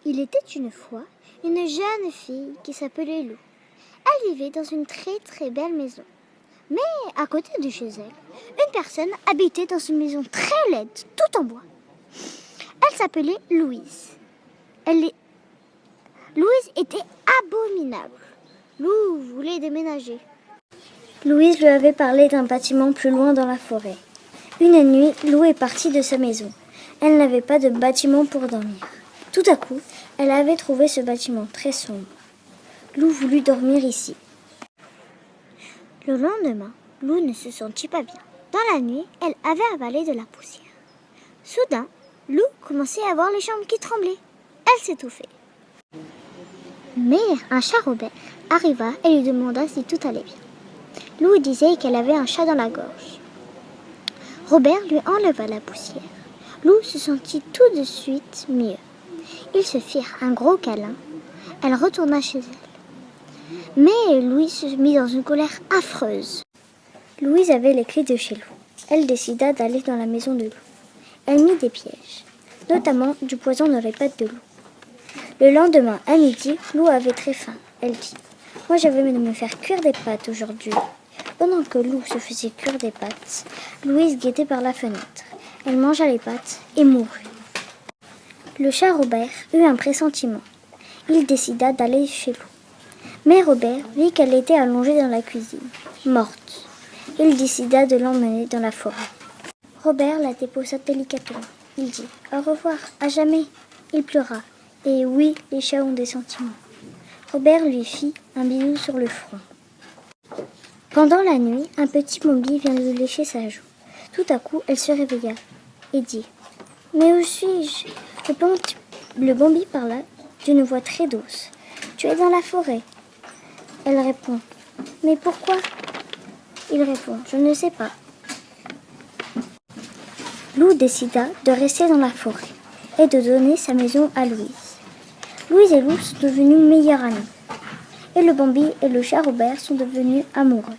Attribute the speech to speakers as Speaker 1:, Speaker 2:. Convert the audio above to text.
Speaker 1: Il était une fois une jeune fille qui s'appelait Lou. Elle vivait dans une très très belle maison. Mais à côté de chez elle, une personne habitait dans une maison très laide, tout en bois. Elle s'appelait Louise. Louise était abominable. Lou voulait déménager. Louise lui avait parlé d'un bâtiment plus loin dans la forêt. Une nuit, Lou est partie de sa maison. Elle n'avait pas de bâtiment pour dormir. Tout à coup, elle avait trouvé ce bâtiment très sombre. Lou voulut dormir ici. Le lendemain, Lou ne se sentit pas bien. Dans la nuit, elle avait avalé de la poussière. Soudain, Lou commençait à voir les jambes qui tremblaient. Elle s'étouffait. Mais un chat Robert arriva et lui demanda si tout allait bien. Lou disait qu'elle avait un chat dans la gorge. Robert lui enleva la poussière. Lou se sentit tout de suite mieux. Ils se firent un gros câlin. Elle retourna chez elle. Mais Louise se mit dans une colère affreuse. Louise avait les clés de chez Lou. Elle décida d'aller dans la maison de Lou. Elle mit des pièges, notamment du poison dans les pattes de Lou. Le lendemain, à midi, Lou avait très faim. Elle dit « Moi, je vais me faire cuire des pâtes aujourd'hui. » Pendant que Lou se faisait cuire des pâtes, Louise guettait par la fenêtre. Elle mangea les pâtes et mourut. Le chat Robert eut un pressentiment. Il décida d'aller chez Lou. Mais Robert vit qu'elle était allongée dans la cuisine, morte. Il décida de l'emmener dans la forêt. Robert la déposa délicatement. Il dit « Au revoir, à jamais !» Il pleura. Et oui, les chats ont des sentiments. Robert lui fit un bisou sur le front. Pendant la nuit, un petit Bambi vient lui lécher sa joue. Tout à coup, elle se réveilla et dit « Mais où suis-je » Le Bambi parla d'une voix très douce. « Tu es dans la forêt. » Elle répond « Mais pourquoi ?» Il répond « Je ne sais pas. » Lou décida de rester dans la forêt et de donner sa maison à Louise. Louise et Lou sont devenus meilleures amies. Et le Bambi et le chat Robert sont devenus amoureux.